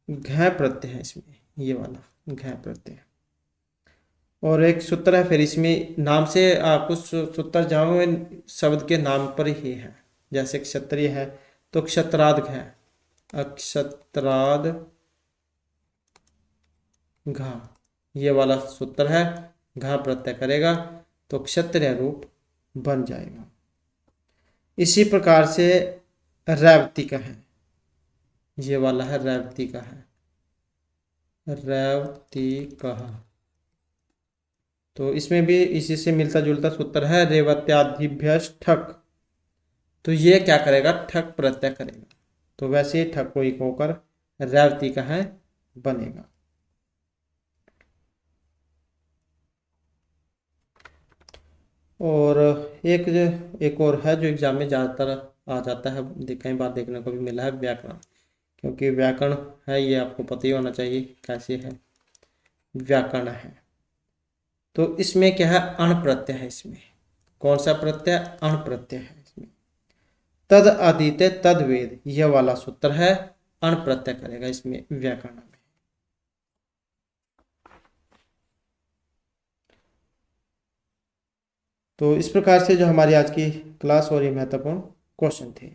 घ प्रत्यय है इसमें, ये वाला घ प्रत्यय। और एक सूत्र है फिर इसमें, नाम से कुछ सूत्र जाओ शब्द के नाम पर ही है। जैसे क्षत्रिय है तो क्षत्राद घ, अक्षत्राद घा, ये वाला सूत्र है, घा प्रत्यय करेगा तो क्षत्रिय रूप बन जाएगा। इसी प्रकार से रेवती का है, ये वाला है रेवती का है, रेवती का। तो इसमें भी इसी से मिलता जुलता सूत्र है, रेवत्यादिभ्यः ठक। तो ये क्या करेगा, ठक प्रत्यय करेगा। तो वैसे ही ठक को एक होकर रेवती का है बनेगा। और एक और है जो एग्जाम में ज़्यादातर आ जाता है, कई बार देखने को भी मिला है, व्याकरण। क्योंकि व्याकरण है, ये आपको पता ही होना चाहिए कैसे है व्याकरण है। तो इसमें क्या है, अण प्रत्यय है। इसमें कौन सा प्रत्यय, अण प्रत्यय है इसमें। तद अधीते तद वेद, यह वाला सूत्र है, अण प्रत्यय करेगा इसमें व्याकरण में। तो इस प्रकार से जो हमारी आज की क्लास और ये महत्वपूर्ण क्वेश्चन थे,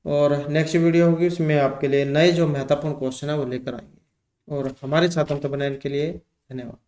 और नेक्स्ट वीडियो होगी उसमें आपके लिए नए जो महत्वपूर्ण क्वेश्चन है वो लेकर आएंगे। और हमारे साथ में बनाने के लिए धन्यवाद।